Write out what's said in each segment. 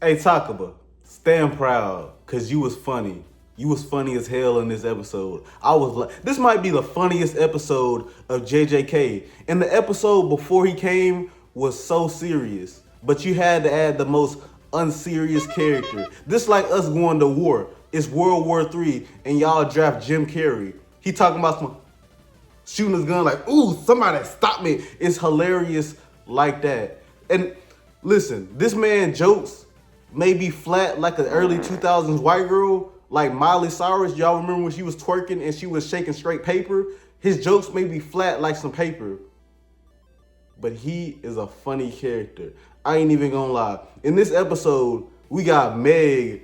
Hey, Takaba, stand proud, cause you was funny. You was funny as hell in this episode. I was like, this might be the funniest episode of JJK. And the episode before he came was so serious, but you had to add the most unserious character. This like us going to war. It's World War III, and y'all draft Jim Carrey. He talking about some shooting his gun like, ooh, somebody stop me. It's hilarious like that. And listen, this man jokes may be flat like an early 2000s white girl, like Miley Cyrus. Y'all remember when she was twerking and she was shaking straight paper? His jokes may be flat like some paper, but he is a funny character. I ain't even gonna lie. In this episode, we got Meg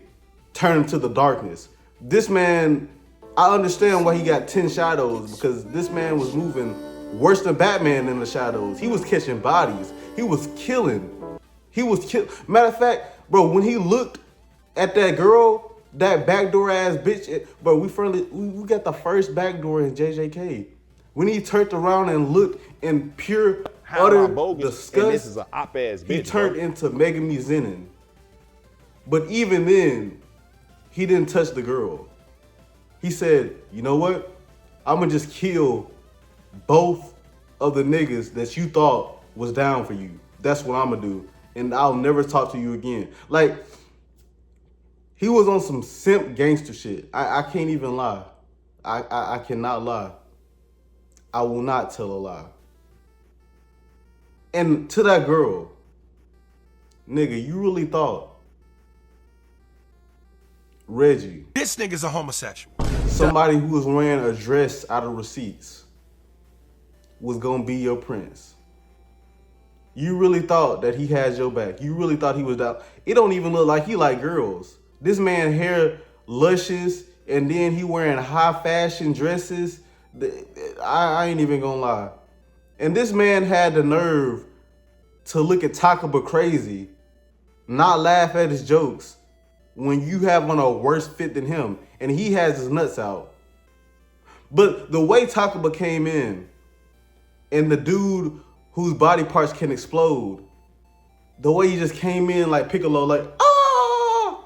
turned to the darkness. This man, I understand why he got 10 shadows, because this man was moving worse than Batman in the shadows. He was catching bodies. He was killing. Matter of fact, bro, when he looked at that girl, that backdoor ass bitch, bro, we got the first backdoor in JJK. When he turned around and looked in pure, utter disgust, this is an op-ass bitch, he turned into Megami Zenin. But even then, he didn't touch the girl. He said, you know what? I'm gonna just kill both of the niggas that you thought was down for you. That's what I'm gonna do. And I'll never talk to you again. Like, he was on some simp gangster shit. I can't even lie. I cannot lie. I will not tell a lie. And to that girl, nigga, you really thought Reggie, this nigga's a homosexual, somebody who was wearing a dress out of receipts, was gonna be your prince? You really thought that he had your back? You really thought he was down? It don't even look like he like girls. This man hair luscious, and then he wearing high fashion dresses. I ain't even gonna lie. And this man had the nerve to look at Takaba crazy, not laugh at his jokes, when you have on a worse fit than him, and he has his nuts out. But the way Takaba came in, and the dude whose body parts can explode, the way he just came in like Piccolo, like, ah!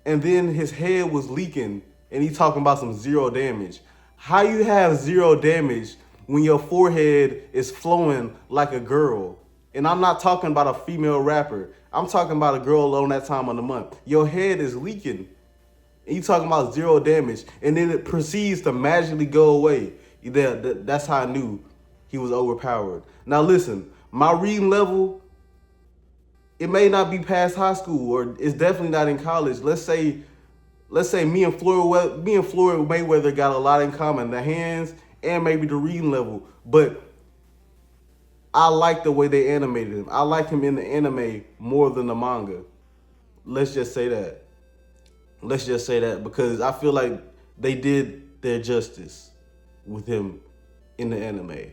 And then his head was leaking, and he talking about some 0 damage. How you have 0 damage when your forehead is flowing like a girl? And I'm not talking about a female rapper. I'm talking about a girl on that time of the month. Your head is leaking, and you talking about 0 damage, and then it proceeds to magically go away. That's how I knew he was overpowered. Now listen, my reading level, it may not be past high school, or it's definitely not in college. Let's say me and Floyd Mayweather got a lot in common, the hands and maybe the reading level. But I like the way they animated him. I like him in the anime more than the manga. Let's just say that. Let's just say that, because I feel like they did their justice with him in the anime.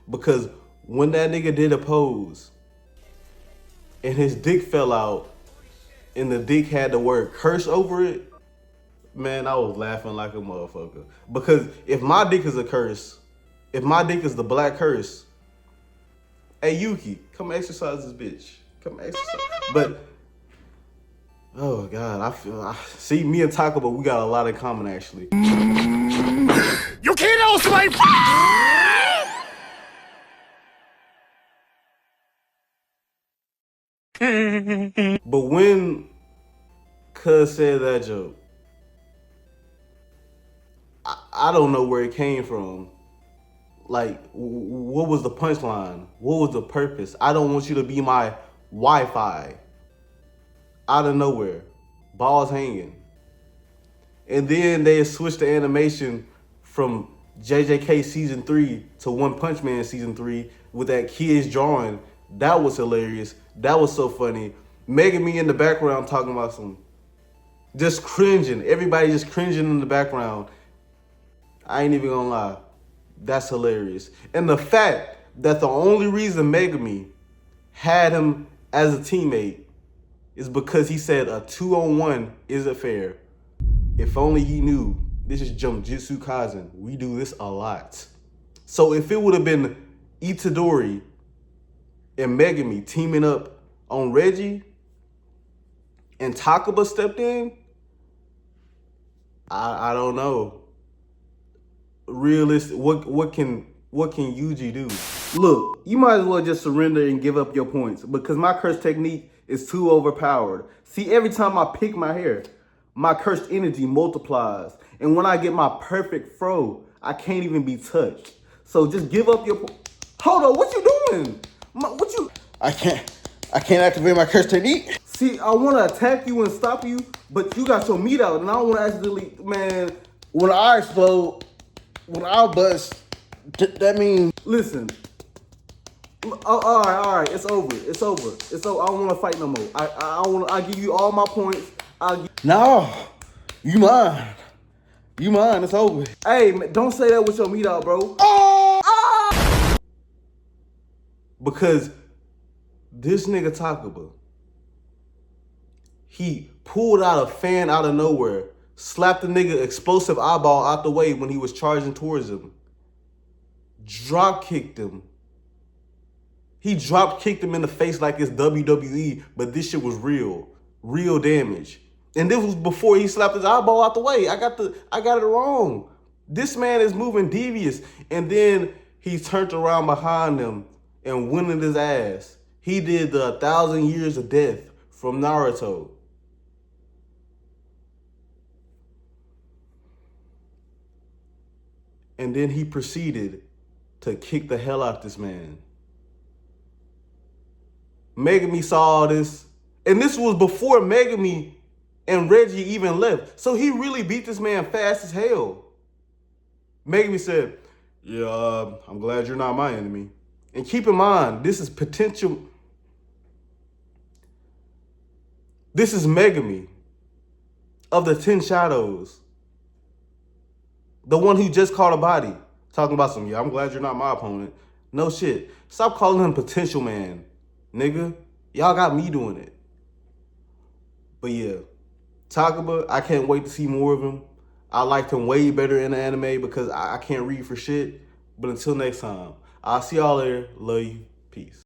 Because when that nigga did a pose and his dick fell out and the dick had the word curse over it, man, I was laughing like a motherfucker. Because if my dick is a curse, if my dick is the black curse, hey Yuki, come exercise this bitch. Come exercise. But oh God, see, me and Takaba, we got a lot in common actually. you can't also my But when Cuz said that joke, I don't know where it came from. Like, what was the punchline? What was the purpose? I don't want you to be my Wi-Fi. Out of nowhere, balls hanging. And then they switched the animation from JJK season 3 to One Punch Man season 3 with that kid's drawing. That was hilarious. That was so funny. Megami in the background talking about some, just cringing. Everybody just cringing in the background. I ain't even gonna lie. That's hilarious. And the fact that the only reason Megami had him as a teammate is because he said a 2-on-1 isn't fair. If only he knew. This is Jujutsu Kaisen. We do this a lot. So if it would have been Itadori and Megami teaming up on Reggie, and Takaba stepped in, I don't know. Realistic, what can Yuji do? Look, you might as well just surrender and give up your points because my curse technique is too overpowered. See, every time I pick my hair, my cursed energy multiplies. And when I get my perfect fro, I can't even be touched. So just give up your Hold on, what you doing? I can't activate my curse technique. See, I want to attack you and stop you, but you got your meat out, and I don't want to accidentally, man, when I explode, when I bust, that means, listen, all right, it's over. I don't want to fight no more. I give you all my points. No, you mine. It's over. Hey, man, don't say that with your meat out, bro. Because this nigga Takaba, he pulled out a fan out of nowhere, slapped the nigga explosive eyeball out the way when he was charging towards him, drop kicked him. He drop kicked him in the face like it's WWE, but this shit was real damage. And this was before he slapped his eyeball out the way. I got it wrong. This man is moving devious, and then he turned around behind him and winded his ass. He did the 1,000 Years of Death from Naruto. And then he proceeded to kick the hell out of this man. Megumi saw all this, and this was before Megumi and Reggie even left. So he really beat this man fast as hell. Megumi said, yeah, I'm glad you're not my enemy. And keep in mind, this is Megumi of the 10 Shadows. The one who just caught a body. Talking about some, yeah, I'm glad you're not my opponent. No shit. Stop calling him potential man. Nigga, y'all got me doing it. But yeah, Takaba, I can't wait to see more of him. I liked him way better in the anime because I can't read for shit. But until next time, I'll see y'all later. Love you. Peace.